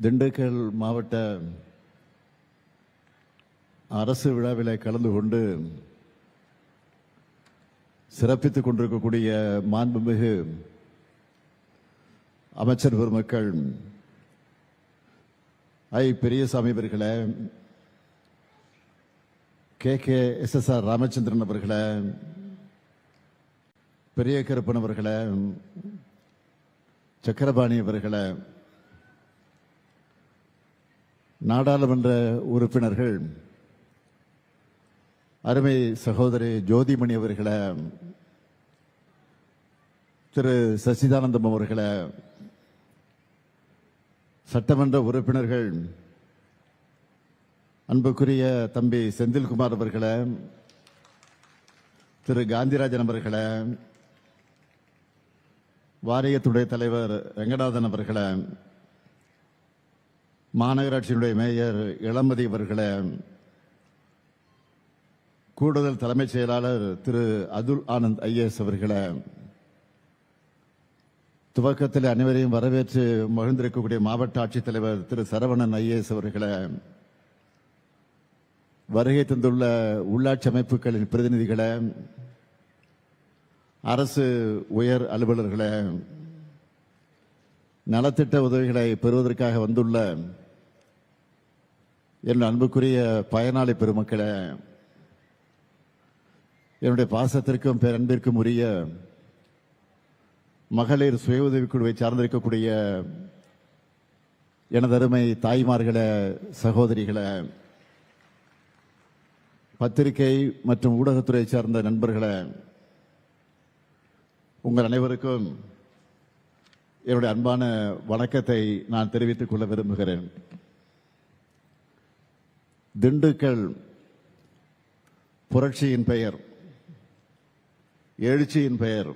திண்டுக்கல் மாவட்ட அரசு விழாவில் கலந்து கொண்டு சிறப்பித்துக் கொண்டிருக்கக்கூடிய மாண்புமிகு அமைச்சர் பெருமக்கள் ஐ பெரியசாமி அவர்களே, KKSSR ராமச்சந்திரன் அவர்களே, பெரிய கருப்பன் அவர்களே, சக்கரபாணி அவர்களே, நாடாளுமன்ற உறுப்பினர்கள் அருமை சகோதரி ஜோதிமணி அவர்களே, திரு சச்சிதானந்தம் அவர்களே, சட்டமன்ற உறுப்பினர்கள் அன்புக்குரிய தம்பி செந்தில்குமார் அவர்களே, திரு காந்திராஜன் அவர்களே, வாரியத்துடைய தலைவர் ரங்கநாதன் அவர்களே, மாநகராட்சியினுடைய மேயர் இளமதி அவர்களே, கூடுதல் தலைமைச் செயலாளர் திரு அதுல் ஆனந்த் IAS அவர்களே, துவக்கத்தில் அனைவரையும் வரவேற்று மகிழ்ந்திருக்கக்கூடிய மாவட்ட ஆட்சித்தலைவர் திரு சரவணன் IAS அவர்களே, வருகை தந்துள்ள உள்ளாட்சி அமைப்புகளின் பிரதிநிதிகளே, அரசு உயர் அலுவலர்களே, நலத்திட்ட உதவிகளை பெறுவதற்காக வந்துள்ள என் அன்புக்குரிய பயனாளி பெருமக்களே, என்னுடைய பாசத்திற்கும் பேரன்பிற்கும் உரிய மகளிர் சுய உதவிக்குழுவை சார்ந்திருக்கக்கூடிய எனது அருமை தாய்மார்களே, சகோதரிகளே, பத்திரிகை மற்றும் ஊடகத்துறை சார்ந்த நண்பர்களே, உங்கள் அனைவருக்கும் என்னுடைய அன்பான வணக்கத்தை நான் தெரிவித்துக் கொள்ள விரும்புகிறேன். திண்டுக்கல் புரட்சியின் பெயர், எழுச்சியின் பெயர்,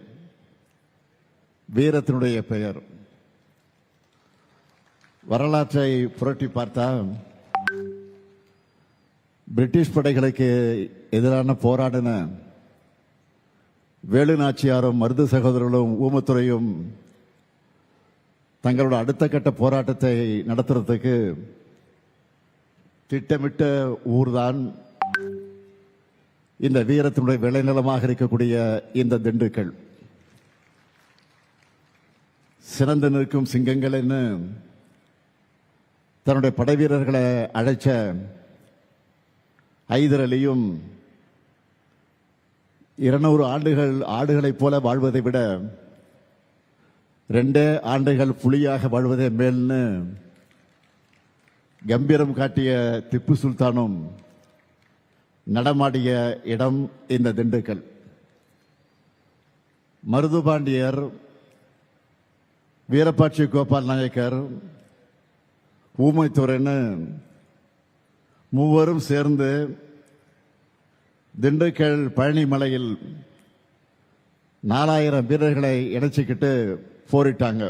வீரத்தினுடைய பெயர். வரலாற்றை புரட்டி பார்த்தா பிரிட்டிஷ் படைகளுக்கு எதிரான போராடின வேலு நாச்சியாரும் மருது சகோதரர்களும் ஊமத்துறையும் தங்களோட அடுத்த கட்ட போராட்டத்தை நடத்துறதுக்கு திட்டமிட்ட ஊர்தான் இந்த வீரத்தினுடைய விளைநிலமாக இருக்கக்கூடிய இந்த திண்டுக்கல். சிறந்து நிற்கும் சிங்கங்கள் என்று தன்னுடைய படை வீரர்களை அழைச்ச ஐதர் அலியும் 200 ஆண்டுகள் ஆடுகளைப் போல வாழ்வதை விட 2 ஆண்டுகள் புலியாக வாழ்வதே மேல்னு கம்பீரம் காட்டிய திப்பு சுல்தானும் நடமாடிய இடம் இந்த திண்டுக்கல். மருதுபாண்டியர், வீரபாட்சி கோபால் நாயக்கர், ஊமைத்துறைன்னு மூவரும் சேர்ந்து திண்டுக்கல் பழனிமலையில் 4000 வீரர்களை இணைச்சிக்கிட்டு போரிட்டாங்க.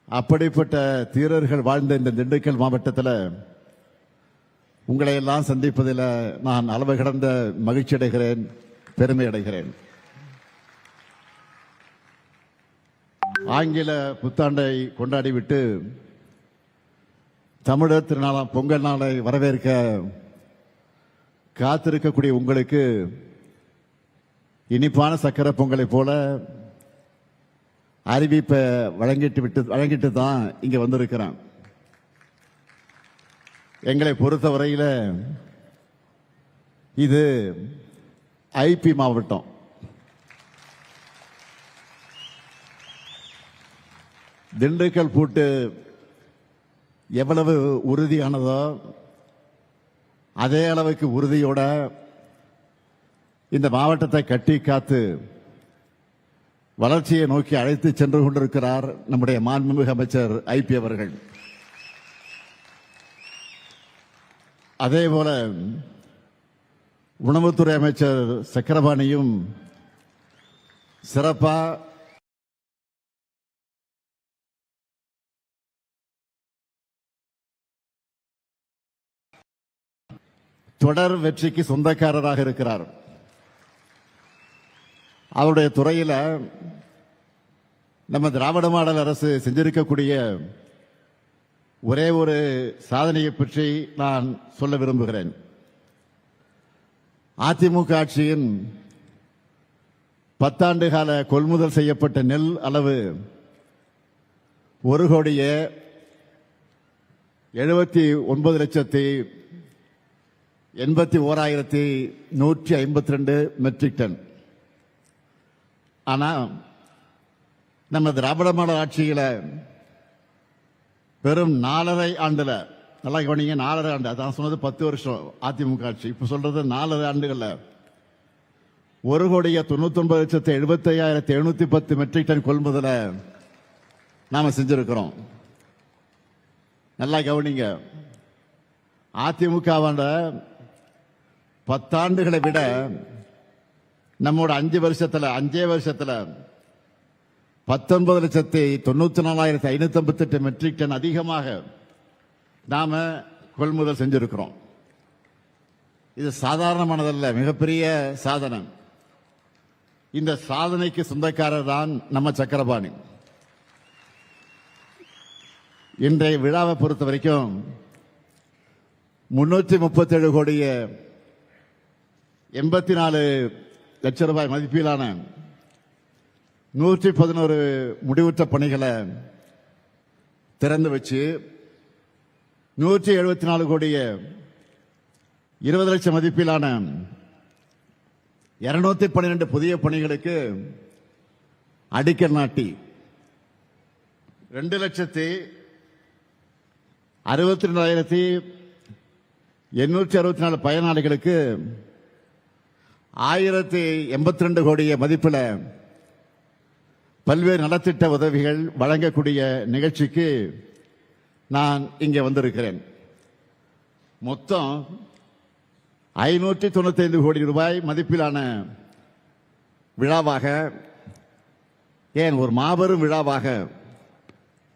அப்படிப்பட்ட தீரர்கள் வாழ்ந்த இந்த திண்டுக்கல் மாவட்டத்தில் உங்களை எல்லாம் சந்திப்பதில் நான் அளவு கடந்த மகிழ்ச்சி அடைகிறேன், பெருமை அடைகிறேன். ஆங்கில புத்தாண்டை கொண்டாடிவிட்டு தமிழர் திருநாளாம் பொங்கல் நாளை வரவேற்க காத்திருக்கக்கூடிய உங்களுக்கு இனிப்பான சக்கரை பொங்கலை போல அறிவிப்பை வழங்கிட்டு தான் இங்க வந்திருக்கிறேன். எங்களை பொறுத்தவரையில இது IP மாவட்டம். திண்டுக்கல் பூட்டு எவ்வளவு உறுதியானதோ அதே அளவுக்கு உறுதியோட இந்த மாவட்டத்தை கட்டி காத்து வளர்ச்சியை நோக்கி அழைத்து சென்று கொண்டிருக்கிறார் நம்முடைய மாண்புமிகு அமைச்சர் IP அவர்கள். அதேபோல உணவுத்துறை அமைச்சர் சக்கரபாணியும் சிறப்பா தொடர் வெற்றிக்கு சொந்தக்காரராக இருக்கிறார். அவருடைய துறையில நம்ம திராவிட மாடல் அரசு செஞ்சிருக்கக்கூடிய ஒரே ஒரு சாதனையை பற்றி நான் சொல்ல விரும்புகிறேன். அதிமுக ஆட்சியின் 10 ஆண்டு கால கொள்முதல் செய்யப்பட்ட நெல் அளவு 1,79,81,152 மெட்ரிக் டன். ஆனா நம்ம திராவிட மாடல் ஆட்சியில வெறும் 4.5 ஆண்டுல, நல்லா கவனிங்க, 4.5 ஆண்டு, அதான் சொன்னது 10 வருஷம் அதிமுக ஆட்சி, இப்ப சொல்றது 4 ஆண்டுகள்ல 1,99,75,710 மெட்ரிக் டன் கொள்முதல நாம செஞ்சிருக்கிறோம். நல்லா கவனிங்க, அதிமுக 10 ஆண்டுகளை விட நம்மோட 5 வருஷத்துல 19,94,558 மெட்ரிக் டன் அதிகமாக நாம கொள்முதல் செஞ்சிருக்கிறோம். இது சாதாரணமானதல்ல, மிகப்பெரிய சாதனை. இந்த சாதனைக்கு சொந்தக்காரர் தான் நம்ம சக்கரபாணி. இன்றைய விழாவை பொறுத்த வரைக்கும் 337 கோடியே 84 லட்சம் ரூபாய் மதிப்பிலான 111 முடிவுற்ற பணிகளை திறந்து வச்சு 174 கோடியே 20 லட்சம் மதிப்பிலான 212 புதிய பணிகளுக்கு அடிக்கல் நாட்டி 2,62,864 பயனாளிகளுக்கு 1,082 கோடிய மதிப்பில் பல்வேறு நலத்திட்ட உதவிகள் வழங்கக்கூடிய நிகழ்ச்சிக்கு நான் இங்கே வந்திருக்கிறேன். மொத்தம் 595 கோடி ரூபாய் மதிப்பிலான விழாவாக, ஏன் ஒரு மாபெரும் விழாவாக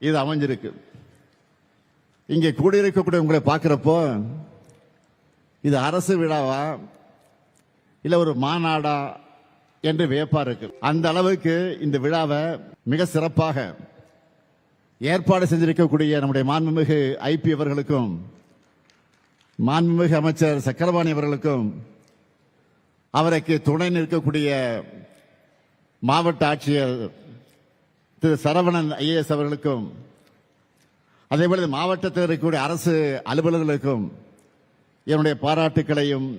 இது அமைஞ்சிருக்கு. இங்கே கூடியிருக்கக்கூடிய உங்களை பார்க்கிறப்போ இது அரசு விழாவா இல்ல ஒரு மாநாடா என்று வியப்பா இருக்கு. அந்த அளவுக்கு இந்த விழாவை மிக சிறப்பாக ஏற்பாடு செஞ்சிருக்கக்கூடிய நம்முடைய மாண்புமிகு ஐபி அவர்களுக்கும் மாண்புமிகு அமைச்சர் சக்கரபாணி அவர்களுக்கும் அவருக்கு துணை நிற்கக்கூடிய மாவட்ட ஆட்சியர் திரு சரவணன் ஐஏஎஸ் அவர்களுக்கும் அதேபோல மாவட்டத்தில் இருக்கக்கூடிய அரசு அலுவலர்களுக்கும் என்னுடைய பாராட்டுக்களையும்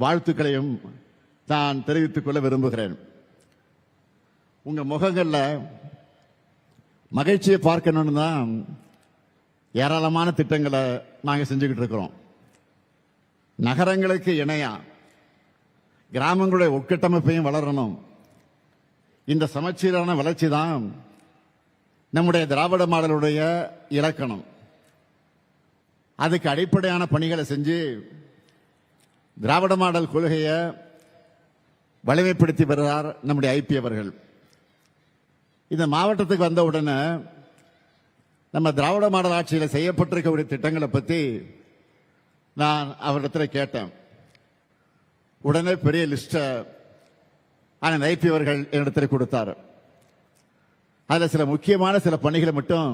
வாழ்த்துக்களையும் நான் தெரிவித்துக் கொள்ள விரும்புகிறேன். உங்க முகங்கள்ல மகிழ்ச்சியை பார்க்கணும்னு தான் ஏராளமான திட்டங்களை நாங்க செஞ்சுக்கிட்டு இருக்கிறோம். நகரங்களுக்கு இணையா கிராமங்களுடைய உட்கட்டமைப்பையும் வளரணும். இந்த சமச்சீரான வளர்ச்சி தான் நம்முடைய திராவிட மாடலுடைய இலக்கணம். அதுக்கு அடிப்படையான பணிகளை செஞ்சு திராவிட மாடல் கொள்கையை வலிமைப்படுத்தி வருகிறார் நம்முடைய ஐபி அவர்கள். இந்த மாவட்டத்துக்கு வந்த உடனே நம்ம திராவிட மாடல் ஆட்சியில் செய்யப்பட்டிருக்கக்கூடிய திட்டங்களை பற்றி நான் அவரிடத்தில் கேட்டேன். உடனே பெரிய லிஸ்ட ஐபி அவர்கள் என்னிடத்தில் கொடுத்தார். அதில் சில முக்கியமான சில பணிகளை மட்டும்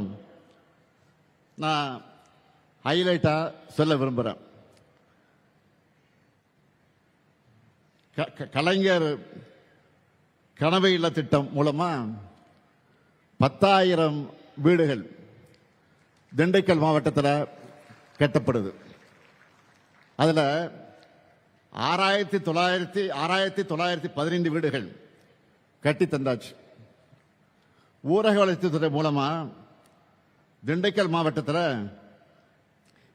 நான் ஹைலைட்டா சொல்ல விரும்புகிறேன். கலைஞர் கனவு இல்ல திட்டம் மூலமா 10,000 வீடுகள் திண்டுக்கல் மாவட்டத்தில் கட்டப்படுது. அதுல 6,915 வீடுகள் கட்டி தந்தாச்சு. ஊரக வளர்ச்சித்துறை மூலமா திண்டுக்கல் மாவட்டத்தில்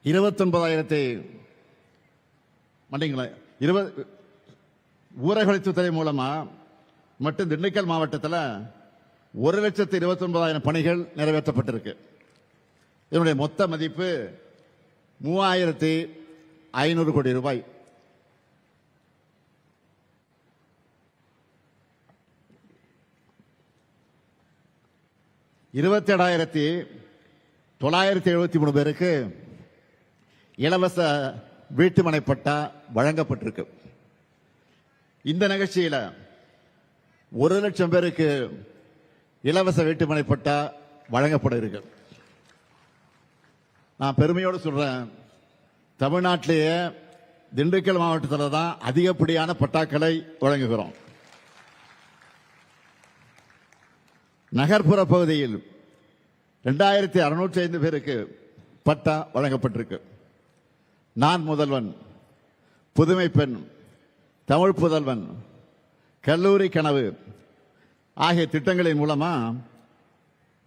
29,000 ஊரக வளர்ச்சித்துறை மூலமா மட்டும் திண்டுக்கல் மாவட்டத்தில் 1,29,000 பணிகள் நிறைவேற்றப்பட்டிருக்கு. இதனுடைய மொத்த மதிப்பு 3,500 கோடி ரூபாய். $27,973 பேருக்கு இலவச வீட்டுமனை பட்டா வழங்கப்பட்டிருக்கு. இந்த நிகழ்ச்சியில 1,00,000 பேருக்கு இலவச வீட்டுமனை பட்டா வழங்கப்பட இருக்கு. நான் பெருமையோடு சொல்றேன், தமிழ்நாட்டிலேயே திண்டுக்கல் மாவட்டத்தில் தான் அதிகப்படியான பட்டாக்களை வழங்குகிறோம். நகர்ப்புற பகுதியில் 2605 பேருக்கு பட்டா வழங்கப்பட்டிருக்கு. நான் முதல்வன், புதுமை பெண், தமிழ் புதல்வன், கல்லூரி கனவு ஆகிய திட்டங்களின் மூலமா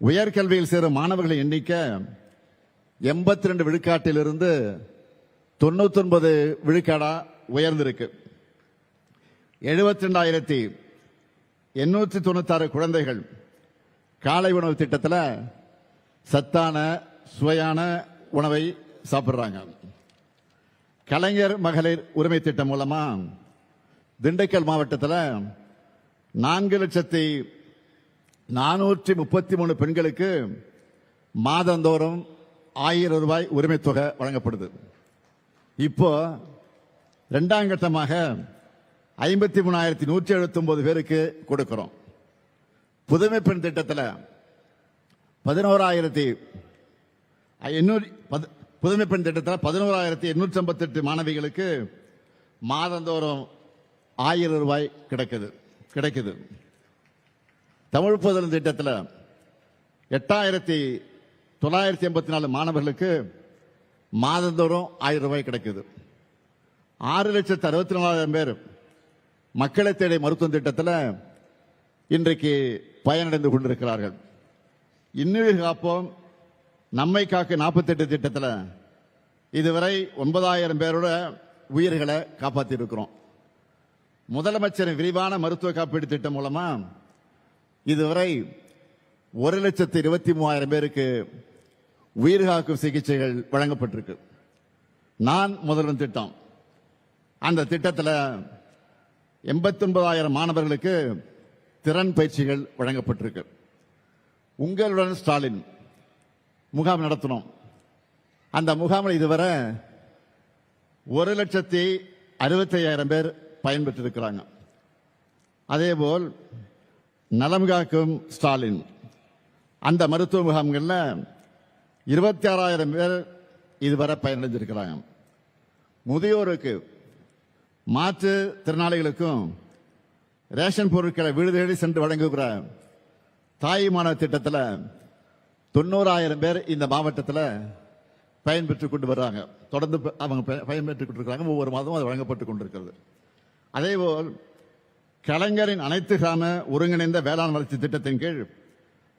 உயர்கல்வியில் சேரும் மாணவர்களின் எண்ணிக்கை 82 விழுக்காட்டிலிருந்து 99 விழுக்காடா உயர்ந்திருக்கு. 72,896 குழந்தைகள் காலை உணவு திட்டத்தில் சத்தான சுவையான உணவை சாப்பிடுறாங்க. கலைஞர் மகளிர் உரிமை திட்டம் மூலமா திண்டுக்கல் மாவட்டத்தில் 4,433 பெண்களுக்கு மாதந்தோறும் 1000 ரூபாய் உரிமை தொகை வழங்கப்படுது. இப்போ இரண்டாம் கட்டமாக 53,179 பேருக்கு கொடுக்கிறோம். புதுமை பெண் திட்டத்தில் 11,858 மாணவிகளுக்கு மாதந்தோறும் 1000 ரூபாய் கிடைக்குது. தமிழ் புதல்வன் திட்டத்தில் 8,984 மாணவர்களுக்கு மாதந்தோறும் 1000 ரூபாய் கிடைக்குது. 6,64,000 பேர் மக்களை தேடி மருத்துவ திட்டத்தில் இன்றைக்கு பயனடைந்து கொண்டிருக்கிறார்கள். இன்னுயிர் காப்போம் நம்மை காக்க 48 திட்டத்தில் இதுவரை 9,000 பேரோட உயிர்களை காப்பாற்றி இருக்கிறோம். முதலமைச்சரின் விரிவான மருத்துவ காப்பீடு திட்டம் மூலமா இதுவரை 1,23,000 பேருக்கு உயிர் காக்கும் சிகிச்சைகள் வழங்கப்பட்டிருக்கு. நான் முதல்வன் திட்டம், அந்த திட்டத்தில் 89,000 மாணவர்களுக்கு திறன் பயிற்சிகள் வழங்கப்பட்டிருக்கு. உங்களுடன் ஸ்டாலின் முகாம் நடத்தினோம். அந்த முகாமில் இதுவரை 1,65,000 பேர் பயன்பெற்றிருக்கிறாங்க. அதேபோல் நலம் காக்கும் ஸ்டாலின் அந்த மருத்துவ முகாம்களில் 26,000 பேர் இதுவரை பயனடைஞ்சிருக்கிறாங்க. முதியோருக்கு மாற்றுத் திறனாளிகளுக்கும் ரேஷன் பொருட்களை வீடு தேடி சென்று வழங்குகிற தாய்மான திட்டத்தில் 90,000 பேர் இந்த மாவட்டத்தில் பயன்பெற்றுக் கொண்டு வர்றாங்க. தொடர்ந்து அவங்க பயன்பெற்றுக் கொண்டிருக்கிறாங்க. ஒவ்வொரு மாதமும் அது வழங்கப்பட்டுக் கொண்டிருக்கிறது. அதேபோல் கலைஞரின் அனைத்து கிராம ஒருங்கிணைந்த வேளாண் வளர்ச்சி திட்டத்தின் கீழ்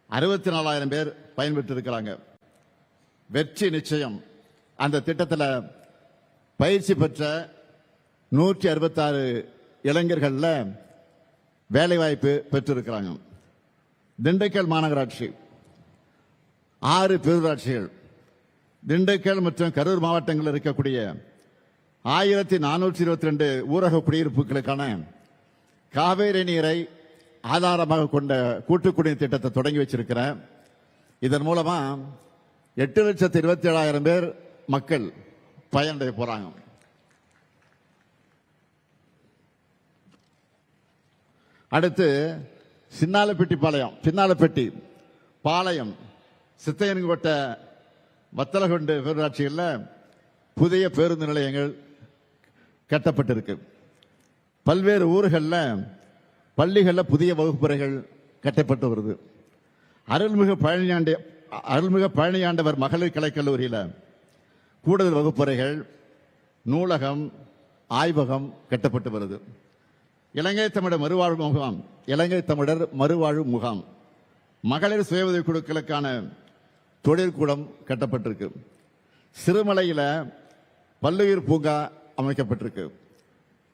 64,000 பேர் பயன்பெற்றிருக்கிறாங்க. வெற்றி நிச்சயம் அந்த திட்டத்தில் பயிற்சி பெற்ற 166 இளைஞர்கள்ல வேலைவாய்ப்பு பெற்றிருக்கிறாங்க. திண்டுக்கல் மாநகராட்சி 6 பேரூராட்சிகள், திண்டுக்கல் மற்றும் கரூர் மாவட்டங்களில் இருக்கக்கூடிய 1,422 ஊரக குடியிருப்புகளுக்கான காவேரி நீரை ஆதாரமாக கொண்ட கூட்டு குடிநீர் திட்டத்தை தொடங்கி வச்சிருக்கிறேன். இதன் மூலமா 8,27,000 பேர் மக்கள் பயனடைய போறாங்க. அடுத்து சின்னாலப்பட்டி பாளையம் சித்தையன்கோட்டை வத்தலகுண்டு பேரூராட்சிகளில் புதிய பேருந்து நிலையங்கள் கட்டப்பட்டிருக்கு. பல்வேறு ஊர்களில் பள்ளிகளில் புதிய வகுப்பறைகள் கட்டப்பட்டு வருது. அருள்மிகு பழனியாண்டவர் மகளிர் கலைக்கல்லூரியில் கூடுதல் வகுப்பறைகள், நூலகம், ஆய்வகம் கட்டப்பட்டு வருது. இலங்கை தமிழர் மறுவாழ்வு முகாம், மகளிர் சுய உதவி குழுக்களுக்கான தொழிற்கூடம் கட்டப்பட்டிருக்கு. சிறுமலையில் பல்லுயிர் பூங்கா அமைக்கப்பட்டிருக்கு.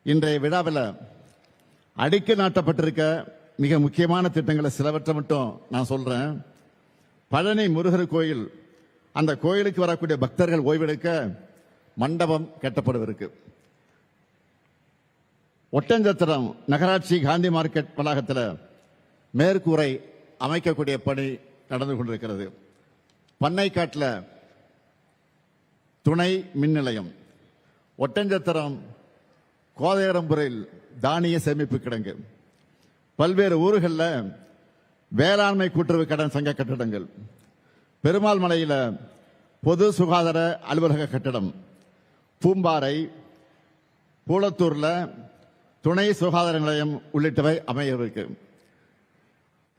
இன்றைய விழாவில் அடிக்கல் நாட்டப்பட்டிருக்க மிக முக்கியமான திட்டங்களை சிலவற்றை மட்டும் நான் சொல்றேன். பழனி முருகர் கோயில், அந்த கோயிலுக்கு வரக்கூடிய பக்தர்கள் ஓய்வெடுக்க மண்டபம் கட்டப்படவிருக்கு. ஒட்டஞ்சத்திரம் நகராட்சி காந்தி மார்க்கெட் வளாகத்தில் மேற்கூரை அமைக்கக்கூடிய பணி நடந்து கொண்டிருக்கிறது. பண்ணைக்காட்டில் துணை மின் நிலையம், ஒட்டஞ்சத்திரம் கோதையரம்புரையில் தானிய சேமிப்பு கிடங்கு, பல்வேறு ஊர்களில் வேளாண்மை கூட்டுறவு கடன் சங்க கட்டடங்கள், பெருமாள் மலையில் பொது சுகாதார அலுவலக கட்டடம் பூம்பாறை, பூளத்தூர்ல துணை சுகாதார நிலையம் உள்ளிட்டவை அமையவிருக்கு.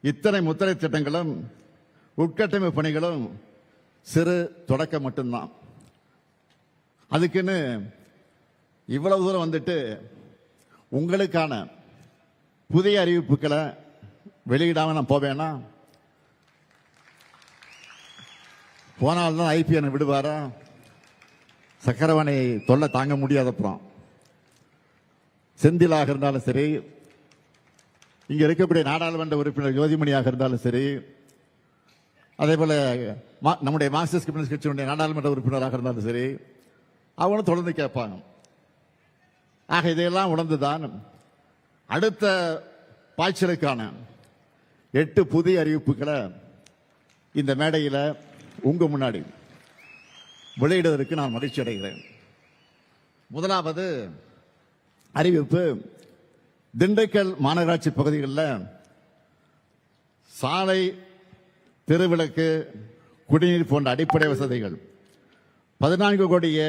இத்தனை முத்திரை திட்டங்களும் உட்கட்டமைப்பு பணிகளும் சிறு தொடக்கம் மட்டும்தான். அதுக்குன்னு இவ்வளவு தூரம் வந்துட்டு உங்களுக்கான புதிய அறிவிப்புகளை வெளியிடாம நான் போவேனா? போனால்தான் ஐபிஎன் விடுவாரா? சக்கரவாணி தொல்லை தாங்க முடியாதப்புறம் செந்திலாக இருந்தாலும் சரி, இங்க இருக்கக்கூடிய நாடாளுமன்ற உறுப்பினர் ஜோதிமணியாக இருந்தாலும் சரி, அதே போல நம்முடைய மார்க்சிஸ்ட் கம்யூனிஸ்ட் கட்சியினுடைய நாடாளுமன்ற உறுப்பினராக இருந்தாலும் சரி, அவங்களும் தொடர்ந்து கேட்பாங்க. ஆக இதையெல்லாம் உணர்ந்துதான் அடுத்த பாய்ச்சலுக்கான 8 புதிய அறிவிப்புகளை இந்த மேடையில் உங்க முன்னாடி வெளியிடுவதற்கு நான் மகிழ்ச்சி அடைகிறேன். முதலாவது அறிவிப்பு, திண்டுக்கல் மாநகராட்சி பகுதிகளில் சாலை, தெருவிளக்கு, குடிநீர் போன்ற அடிப்படை வசதிகள் 14 கோடியே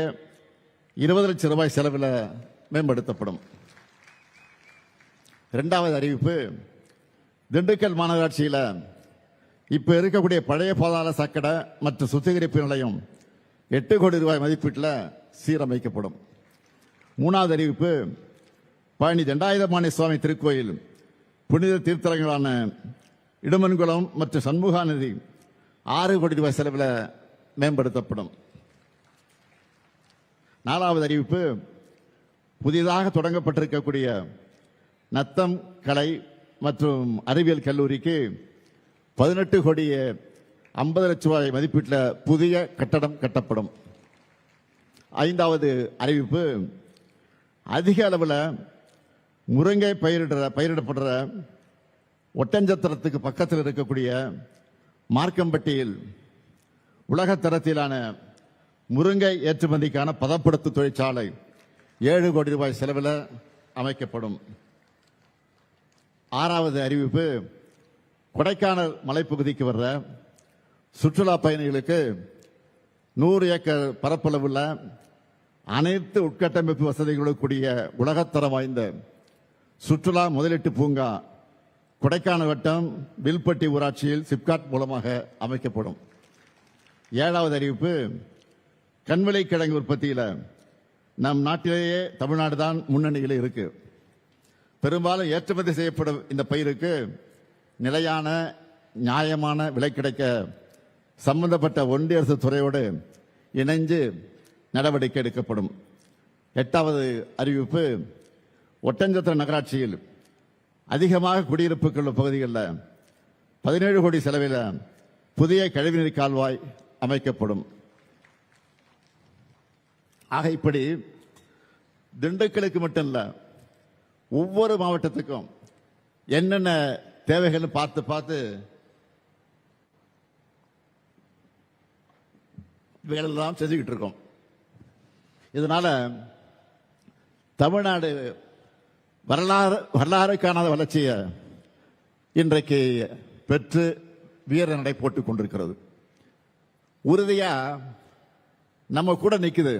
20 லட்சம் ரூபாய் செலவில் மேம்படுத்தப்படும். இரண்டாவது அறிவிப்பு, திண்டுக்கல் மாநகராட்சியில் இப்ப இருக்கக்கூடிய பழைய பாதாள சாக்கடை மற்றும் சுத்திகரிப்பு நிலையம் 8 கோடி ரூபாய் மதிப்பீட்டில் சீரமைக்கப்படும். மூணாவது அறிவிப்பு, பழனி தண்டாயுதபாணி சுவாமி திருக்கோயில் புனித தீர்த்தலங்களான இடுமன்குளம் மற்றும் சண்முகாநதி 6 கோடி ரூபாய் செலவில் மேம்படுத்தப்படும். நாலாவது அறிவிப்பு, புதிதாக தொடங்கப்பட்டிருக்கக்கூடிய நத்தம் கலை மற்றும் அறிவியல் கல்லூரிக்கு 18 கோடியே 50 லட்சம் ரூபாய் மதிப்பீட்டில் புதிய கட்டடம் கட்டப்படும். ஐந்தாவது அறிவிப்பு, அதிக அளவில் முருங்கை பயிரிடப்படுற ஒட்டஞ்சத்திரத்துக்கு பக்கத்தில் இருக்கக்கூடிய மார்க்கம்பட்டியில் உலகத்தரத்திலான முருங்கை ஏற்றுமதிக்கான பதப்படுத்து தொழிற்சாலை 7 கோடி ரூபாய் செலவில் அமைக்கப்படும். ஆறாவது அறிவிப்பு, கொடைக்கானல் மலைப்பகுதிக்கு வர்ற சுற்றுலா பயணிகளுக்கு 100 ஏக்கர் பரப்பளவுள்ள அனைத்து உட்கட்டமைப்பு வசதிகளோடு கூடிய உலகத்தரம் வாய்ந்த சுற்றுலா முதலீட்டு பூங்கா கொடைக்கானல் வட்டம் வில்பட்டி ஊராட்சியில் சிப்காட் மூலமாக அமைக்கப்படும். ஏழாவது அறிவிப்பு, கண்விலை கிழங்கு உற்பத்தியில் நம் நாட்டிலேயே தமிழ்நாடு தான் முன்னணியில் இருக்கு. பெரும்பாலும் ஏற்றுமதி செய்யப்படும் இந்த பயிருக்கு நிலையான நியாயமான விலை கிடைக்க சம்பந்தப்பட்ட ஒன்றிய அரசு துறையோடு இணைந்து நடவடிக்கை எடுக்கப்படும். எட்டாவது அறிவிப்பு, ஒட்டஞ்சத்திரம் நகராட்சியில் அதிகமாக குடியிருப்புகள் உள்ள பகுதிகளில் 17 கோடி செலவில் புதிய கழிவுநீர் கால்வாய் அமைக்கப்படும். ஆக இப்படி திண்டுக்கலுக்கு மட்டும் இல்ல, ஒவ்வொரு மாவட்டத்துக்கும் என்னென்ன தேவைகள் பார்த்து பார்த்து வேலையெல்லாம் செஞ்சுக்கிட்டு இருக்கோம். இதனால தமிழ்நாடு வரலாறு காணாத வளர்ச்சியை இன்றைக்கு பெற்று வீர நடை போட்டுக் கொண்டிருக்கிறது. உறுதியா நம்ம கூட நிக்குது.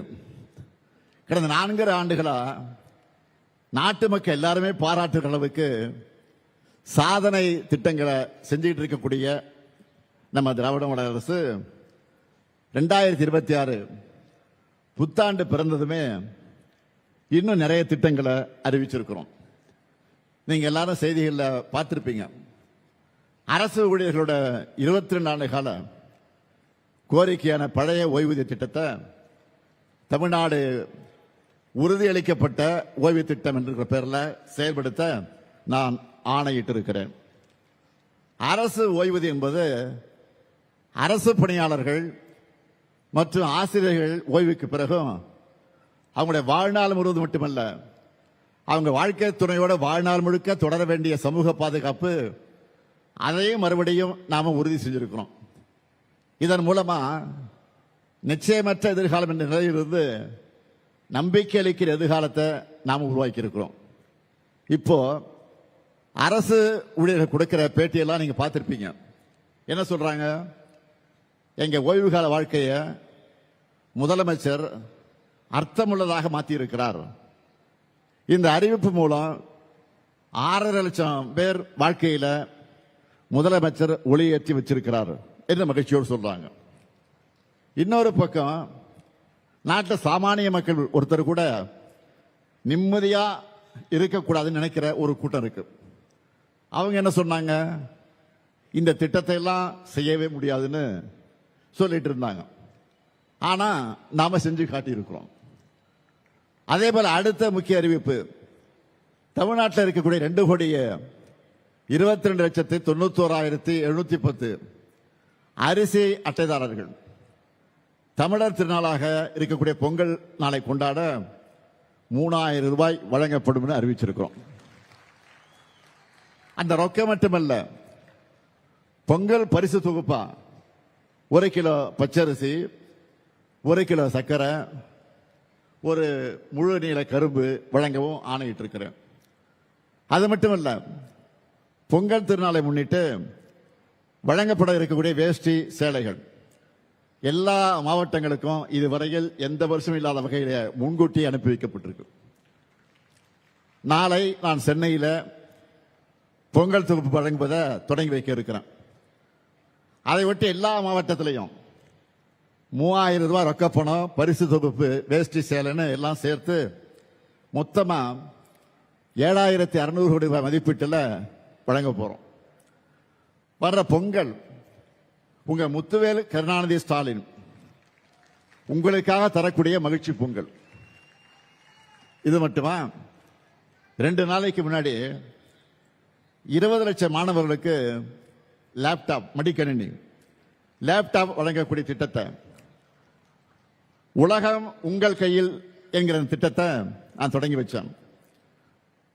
கடந்த 4 ஆண்டுகளா நாட்டு மக்கள் எல்லாருமே பாராட்டுகிற அளவுக்கு சாதனை திட்டங்களை செஞ்சுட்டு இருக்கக்கூடிய நம்ம திராவிட மாடல் அரசு 2026 புத்தாண்டு பிறந்ததுமே இன்னும் நிறைய திட்டங்களை அறிவிச்சிருக்கிறோம். நீங்க எல்லாரும் செய்திகளில் பார்த்திருப்பீங்க. அரசு ஊழியர்களோட 22 ஆண்டு கால கோரிக்கையான பழைய ஓய்வூதிய திட்டத்தை தமிழ்நாடு உறுதியளிக்கப்பட்ட ஓய்வு திட்டம் என்ற பெயரில் செயல்படுத்த நான் ஆணையிட்டு இருக்கிறேன். அரசு ஓய்வூதியம் என்பது அரசு பணியாளர்கள் மற்றும் ஆசிரியர்கள் ஓய்வுக்கு பிறகும் அவங்களுடைய வாழ்நாள் முழுவதும் மட்டுமல்ல, அவங்க வாழ்க்கை துணையோட வாழ்நாள் முழுக்க தொடர வேண்டிய சமூக பாதுகாப்பு, அதையும் மறுபடியும் நாம உறுதி செஞ்சிருக்கிறோம். இதன் மூலமா நிச்சயமற்ற எதிர்காலம் என்ற நிலையிலிருந்து நம்பிக்கை அளிக்கிற எதிர்காலத்தை நாம் உருவாக்கி இருக்கிறோம். இப்போ அரசு ஊழியர்கள் கொடுக்கிற பேட்டியெல்லாம் நீங்க பார்த்திருப்பீங்க. என்ன சொல்றாங்க? எங்க ஓய்வு கால வாழ்க்கையை முதலமைச்சர் அர்த்தமுள்ளதாக மாற்றியிருக்கிறார். இந்த அறிவிப்பு மூலம் 6.5 லட்சம் பேர் வாழ்க்கையில முதலமைச்சர் ஒளியேற்றி வச்சிருக்கிறார் என்று மகிழ்ச்சியோடு சொல்றாங்க. இன்னொரு பக்கம் நாட்டில் சாமானிய மக்கள் ஒருத்தர் கூட நிம்மதியா இருக்கக்கூடாதுன்னு நினைக்கிற ஒரு கூட்டம் இருக்கு. அவங்க என்ன சொன்னாங்க, இந்த திட்டத்தை எல்லாம் செய்யவே முடியாதுன்னு சொல்லிட்டு இருந்தாங்க. ஆனா நாம செஞ்சு காட்டியிருக்கிறோம். அதே போல அடுத்த முக்கிய அறிவிப்பு, தமிழ்நாட்டில் இருக்கக்கூடிய 2,22,91,710 அரிசி அட்டைதாரர்கள் தமிழர் திருநாளாக இருக்கக்கூடிய பொங்கல் நாளை கொண்டாட 3,000 ரூபாய் வழங்கப்படும் என்று அறிவிச்சிருக்கிறோம். அந்த ரொக்கம் மட்டுமல்ல, பொங்கல் பரிசு தொகுப்பா 1 கிலோ பச்சரிசி, 1 கிலோ சர்க்கரை, ஒரு முழு நீள கரும்பு வழங்கவும் ஆணையிட்டு இருக்கிறேன். அது மட்டுமல்ல, பொங்கல் திருநாளை முன்னிட்டு வழங்கப்பட இருக்கக்கூடிய வேஷ்டி சேலைகள் எல்லா மாவட்டங்களுக்கும் இதுவரையில் எந்த வருஷமும் இல்லாத வகையில் முன்கூட்டி அனுப்பி வைக்கப்பட்டிருக்கு. நாளை நான் சென்னையில் பொங்கல் தொகுப்பு வழங்குவதை தொடங்கி வைக்க இருக்கிறேன். அதை ஒட்டி எல்லா மாவட்டத்திலையும் 3,000 ரூபாய் ரொக்க பணம், பரிசு தொகுப்பு, வேஷ்டி சேலைன்னு எல்லாம் சேர்த்து மொத்தமா 7,600 கோடி ரூபாய் மதிப்பீட்டில் வழங்க போறோம். வர்ற பொங்கல் உங்க முத்துவேல் கருணாநிதி ஸ்டாலின் உங்களுக்காக தரக்கூடிய மகிழ்ச்சி பொங்கல். இது மட்டுமா, 2 நாளைக்கு முன்னாடி 20 லட்சம் மாணவர்களுக்கு லேப்டாப், மடிக்கணினி லேப்டாப் வழங்கக்கூடிய திட்டத்தை, உலகம் உங்கள் கையில் என்கிற திட்டத்தை நான் தொடங்கி வச்சேன்.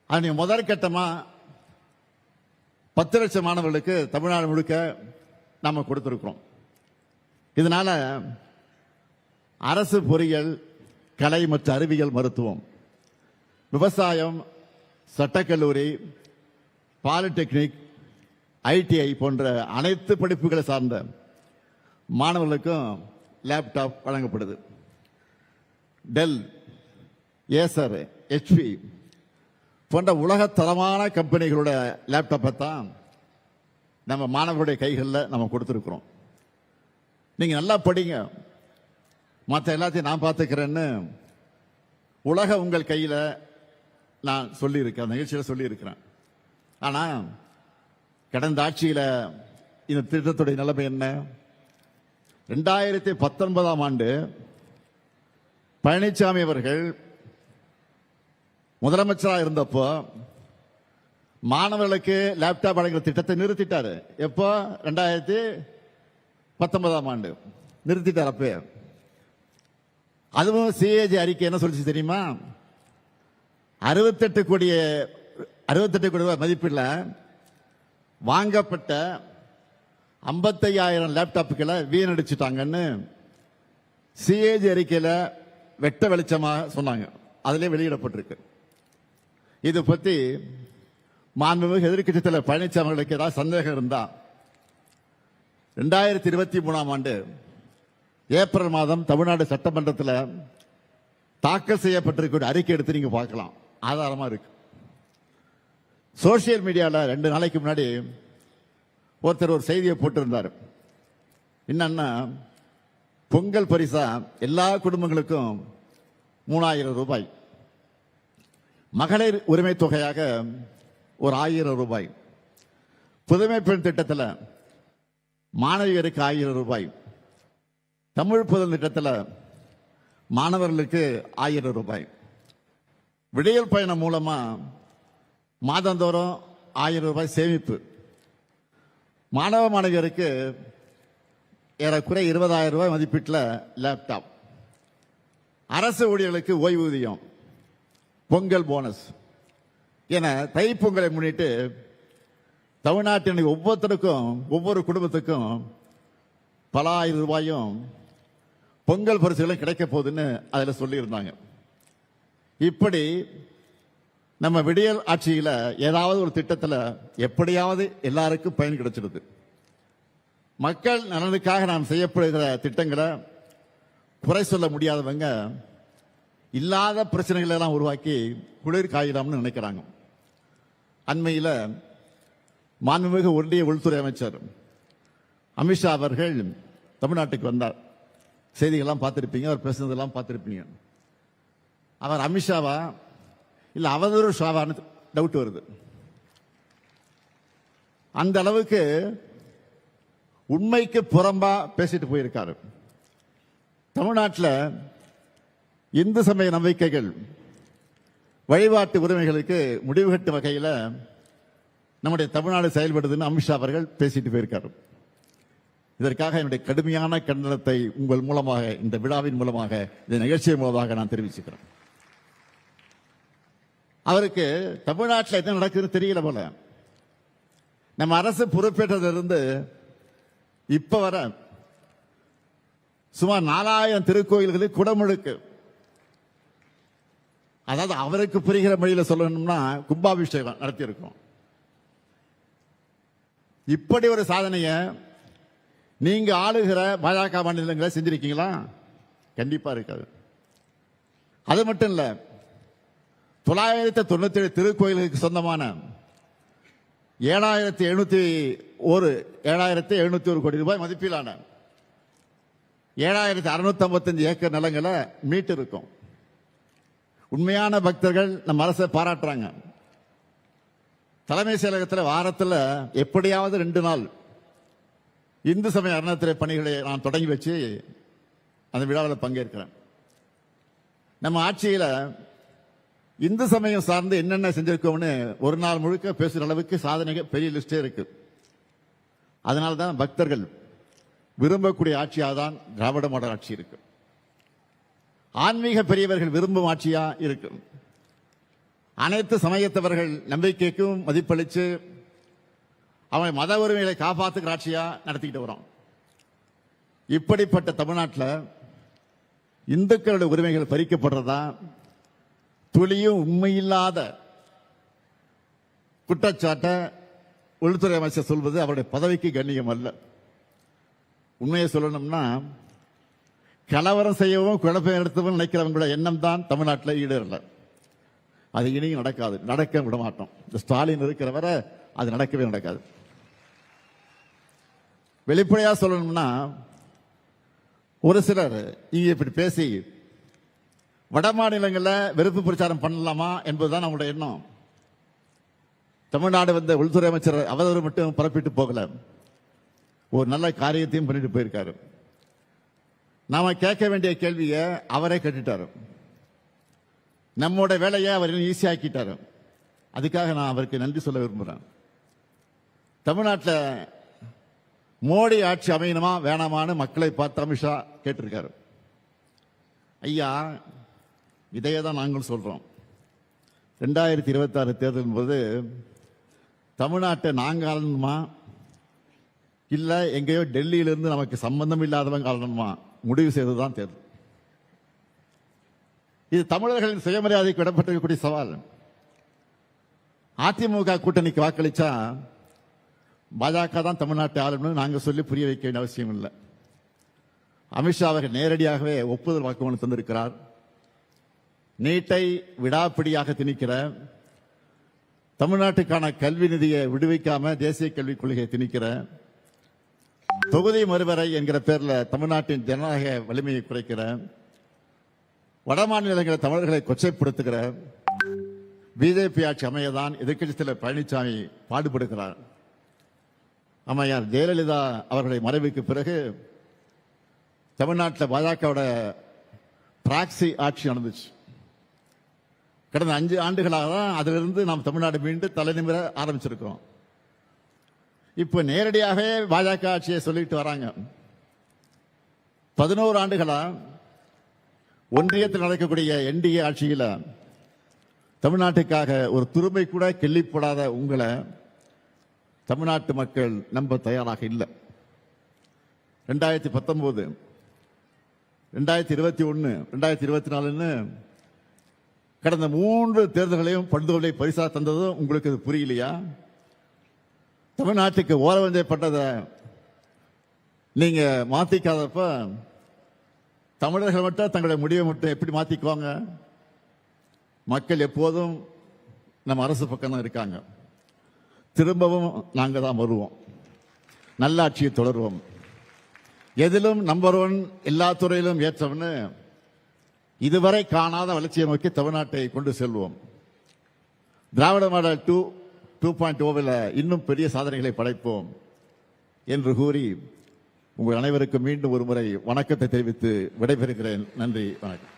அது முதற்கட்டமா 10 லட்சம் மாணவர்களுக்கு தமிழ்நாடு முழுக்க நாம கொடுத்திருக்கிறோம். இதனால அரசு பொறியியல், கலை மற்றும் அறிவியல், மருத்துவம், விவசாயம், சட்டக்கல்லூரி, பாலிடெக்னிக், ஐடிஐ போன்ற அனைத்து படிப்புகளை சார்ந்த மாணவர்களுக்கும் லேப்டாப் வழங்கப்படுது. டெல், ஏசர், HP போன்ற உலக தரமான கம்பெனிகளோட லேப்டாப்பை தான் நம்ம மாணவர்களுடைய கைகளில் நம்ம கொடுத்துருக்கிறோம். நீங்க நல்லா படிங்க, மற்ற எல்லாத்தையும் நான் பார்த்துக்கிறேன்னு உலக உங்கள் கையில் நான் சொல்லியிருக்கேன், நிகழ்ச்சியில் சொல்லியிருக்கிறேன். ஆனா கடந்த ஆட்சியில் இந்த திட்டத்துடைய நிலைமை என்ன? 2019ஆம் ஆண்டு பழனிசாமி அவர்கள் முதலமைச்சராக இருந்தப்போ மாணவர்களுக்கு லேப்டாப் வழங்குற திட்டத்தை நிறுத்திட்டாரு. எப்போ? 2019ஆம் ஆண்டு நிறுத்திட்டார். அப்ப அதுவும் CAG அறிக்கை என்ன சொல்லிச்சு தெரியுமா? 68 கோடி ரூபாய் மதிப்பில் வாங்கப்பட்ட 55,000 லேப்டாப்புகளை வீணடிச்சுட்டாங்கன்னு CAG அறிக்கையில் வெட்ட வெளிச்சமாக சொன்னாங்க. அதிலே வெளியிடப்பட்டிருக்கு. இது பத்தி மாண்புமிகு எதிர்க்கட்சி தலைவர் பழனிசாமி அவர்களுக்கு ஏதாவது சந்தேகம் இருந்தா 2023ஆம் ஆண்டு ஏப்ரல் மாதம் தமிழ்நாடு சட்டமன்றத்தில் தாக்கல் செய்யப்பட்டிருக்க அறிக்கை எடுத்து நீங்க பார்க்கலாம், ஆதாரமா இருக்கு. சோசியல் மீடியாவில் 2 நாளைக்கு முன்னாடி ஒருத்தர் ஒரு செய்தியை போட்டிருந்தார். என்னன்னா, பொங்கல் பரிசா எல்லா குடும்பங்களுக்கும் 3,000 ரூபாய், மகளிர் உரிமை தொகையாக ஒரு 1,000 ரூபாய், புதுமை பெண் திட்டத்தில் மாணவியருக்கு 1,000 ரூபாய், தமிழ் புதல் திட்டத்தில் மாணவர்களுக்கு 1,000 ரூபாய், விடியல் பயணம் மூலமா மாதந்தோறும் 1,000 ரூபாய் சேமிப்பு, மாணவ மாணவியருக்கு ஏறக்குறை 20,000 ரூபாய் மதிப்பீட்டில் லேப்டாப், அரசு ஊழியர்களுக்கு ஓய்வூதியம், பொங்கல் போனஸ் என தைப்பொங்கலை முன்னிட்டு தமிழ்நாட்டின் ஒவ்வொருத்தருக்கும், ஒவ்வொரு குடும்பத்துக்கும் பல 1,000 ரூபாயும் பொங்கல் பரிசுகளும் கிடைக்க போகுதுன்னு அதில் சொல்லியிருந்தாங்க. இப்படி நம்ம விடியல் ஆட்சியில் ஏதாவது ஒரு திட்டத்தில் எப்படியாவது எல்லாருக்கும் பயன் கிடைச்சிடுது. மக்கள் நலனுக்காக நாம் செய்யப்படுகிற திட்டங்களை குறை சொல்ல முடியாதவங்க இல்லாத பிரச்சனைகளை எல்லாம் உருவாக்கி குளிர் காயிலாம்னு நினைக்கிறாங்க. அண்மையில் மாண்புமிகு ஒன்றிய உள்துறை அமைச்சர் அமித்ஷா அவர்கள் தமிழ்நாட்டுக்கு வந்தார். செய்திகள்லாம் பார்த்திருப்பீங்க, அவர் பேசுனதெல்லாம் பார்த்திருப்பீங்க. அவர் அமித்ஷாவா இல்ல அவதூறு ஷாவான்னு டவுட் வருது. அந்த அளவுக்கு உண்மைக்கு புறம்பா பேசிட்டு போயிருக்காரு. தமிழ்நாட்டில் இந்து சமய நம்பிக்கைகள் வழிபாட்டு உரிமைகளுக்கு முடிவு கட்டும் வகையில் நம்முடைய தமிழ்நாடு செயல்படுதுன்னு அமித்ஷா அவர்கள் பேசிட்டு போயிருக்காரு. இதற்காக என்னுடைய கடுமையான கண்டனத்தை உங்கள் மூலமாக, இந்த விழாவின் மூலமாக, இந்த நிகழ்ச்சியின் மூலமாக நான் தெரிவிச்சுக்கிறேன். அவருக்கு தமிழ்நாட்டில் என்ன நடக்குதுன்னு தெரியல போல. நம்ம அரசு பொறுப்பேற்றதிலிருந்து இப்ப வர சுமார் 4000 திருக்கோயில்களில் குடமுழுக்கு. அதாவது அவருக்கு புரிகிற மொழியில சொல்லணும்னா கும்பாபிஷேகம் நடத்தியிருக்கோம். இப்படி ஒரு சாதனையை நீங்க ஆளுகிற பாஜக மாநிலங்களை செஞ்சிருக்கீங்களா? கண்டிப்பா இருக்காது. அது மட்டும் இல்ல, 997 திருக்கோயிலுக்கு சொந்தமான 7,701 கோடி ரூபாய் மதிப்பிலான 7,655 ஏக்கர் நிலங்களை மீட்டு இருக்கும். உண்மையான பக்தர்கள் நம்ம அரசை பாராட்டுறாங்க. தலைமை செயலகத்தில் வாரத்தில் எப்படியாவது 2 நாள் இந்து சமய அறநிலையத்துறை பணிகளை நான் தொடங்கி வச்சு அந்த விழாவில் பங்கேற்கிறேன். நம்ம ஆட்சியில் இந்து சமயம் சார்ந்து என்னென்ன செஞ்சிருக்கோம்னு ஒரு நாள் முழுக்க பேசுகிற அளவுக்கு சாதனைகள் பெரிய லிஸ்டே இருக்கு. அதனால தான் பக்தர்கள் விரும்பக்கூடிய ஆட்சியாக தான் திராவிட மாடல் ஆட்சி இருக்கு. ஆன்மீக பெரியவர்கள் விரும்பும் ஆட்சியா இருக்கு. அனைத்து சமயத்தவர்கள் நம்பிக்கைக்கும் மதிப்பளித்து அவன் மத உரிமைகளை காப்பாற்றுகிற ஆட்சியா நடத்திக்கிட்டு வரோம். இப்படிப்பட்ட தமிழ்நாட்டில் இந்துக்களுடைய உரிமைகள் பறிக்கப்படுறதா துளியும் உண்மையில்லாத குற்றச்சாட்டை உள்துறை அமைச்சர் சொல்வது அவருடைய பதவிக்கு கண்ணியம் அல்ல. உண்மையை சொல்லணும்னா கலவரம் செய்யவும் குழப்பம் எடுத்தவும் நினைக்கிறவங்களோட எண்ணம் தான் தமிழ்நாட்டில் ஈடேறல. அது இனியும் நடக்காது, நடக்க விட மாட்டோம். இந்த ஸ்டாலின் இருக்கிற வரை அது நடக்கவே நடக்காது. வெளிப்படையா சொல்லணும்னா ஒரு சிலர் இங்க இப்படி பேசி வட மாநிலங்களில் வெறுப்பு பிரச்சாரம் பண்ணலாமா என்பதுதான் நம்மளுடைய எண்ணம். தமிழ்நாடு வந்த உள்துறை அமைச்சர் அவதூறு மட்டும் பரப்பிட்டு போகல, ஒரு நல்ல காரியத்தையும் பண்ணிட்டு போயிருக்காரு. நாம கேட்க வேண்டிய கேள்வியை அவரே கேட்டுட்டாரு. நம்மோட வேலையை அவர் ஈஸியாக்கிட்டாரு. அதுக்காக நான் அவருக்கு நன்றி சொல்ல விரும்புகிறேன். தமிழ்நாட்டில் மோடி ஆட்சி அமையணுமா வேணாமான்னு மக்களை பார்த்து அமித்ஷா கேட்டிருக்காரு. ஐயா, இதையே தான் நாங்கள் சொல்றோம். 2026 தேர்தல் போது தமிழ்நாட்டை நாங்கள் ஆளணுமா இல்ல எங்கேயோ டெல்லியிலிருந்து நமக்கு சம்பந்தம் இல்லாதவங்க ஆளணுமா முடிவு செய்ததுதான் தேர்தல். இது தமிழர்களின் சுயமரியாதைக்கு விடப்பட்டிருக்கக்கூடிய சவால். அதிமுக கூட்டணிக்கு வாக்களிச்சா பாஜக தான் தமிழ்நாட்டை ஆளணும்னு நாங்கள் சொல்லி புரிய வைக்க வேண்டிய அவசியம் இல்லை. அமித்ஷா அவர்கள் நேரடியாகவே ஒப்புதல் வாக்குமூலம் தந்திருக்கிறார். நீட்டை விடாப்பிடியாக திணிக்கிற, தமிழ்நாட்டுக்கான கல்வி நிதியை விடுவிக்காம தேசிய கல்விக் கொள்கையை திணிக்கிற, தொகுதி மறுவரை என்கிற பேர்ல தமிழ்நாட்டின் ஜனநாயக வலிமையை குறைக்கிற, வடமாநிலங்களை தமிழர்களை கொச்சைப்படுத்துகிற பிஜேபி ஆட்சி அமையதான் எதிர்க்கட்சித் தலைவர் பழனிசாமி பாடுபடுகிறார். அம்மையார் ஜெயலலிதா அவர்களுடைய மறைவுக்கு பிறகு தமிழ்நாட்டில் பாஜகவோட பிராக்சி ஆட்சி நடந்துச்சு. கடந்த 5 ஆண்டுகளாக தான் அதிலிருந்து நாம் தமிழ்நாடு மீண்டும் தலைநிமிர ஆரம்பிச்சிருக்கிறோம். இப்ப நேரடியாகவே பாஜக ஆட்சியை சொல்லிட்டு வராங்க. 11 ஆண்டுகளா ஒன்றியத்தில் நடக்கக்கூடிய என்டிஏ ஆட்சியில் தமிழ்நாட்டுக்காக ஒரு துருமை கூட கிள்ளி போடாத உங்களை தமிழ்நாட்டு மக்கள் நம்ப தயாராக இல்லை. 2019, 2021, 2024 கடந்த 3 தேர்தல்களையும் படுதோலை பரிசா தந்ததும் உங்களுக்கு இது புரியலையா? தமிழ்நாட்டுக்கு ஓரவஞ்சப்பட்டதை நீங்க மாத்திக்காதப்ப தமிழர்கள் மட்டும் தங்களுடைய முடிவை மட்டும் எப்படி மாத்திக்குவாங்க? மக்கள் எப்போதும் நம்ம அரசு பக்கம் தான் இருக்காங்க. திரும்பவும் நாங்க தான் வருவோம். நல்லாட்சியை தொடருவோம். எதிலும் நம்பர் 1, எல்லா துறையிலும் ஏற்றவன்னு இதுவரை காணாத வளர்ச்சியை நோக்கி தமிழ்நாட்டை கொண்டு செல்வோம். திராவிட மாடல் 2.0 இன்னும் பெரிய சாதனைகளை படைப்போம் என்று கூறி உங்கள் அனைவருக்கும் மீண்டும் ஒரு முறை வணக்கத்தை தெரிவித்து விடைபெறுகிறேன். நன்றி, வணக்கம்.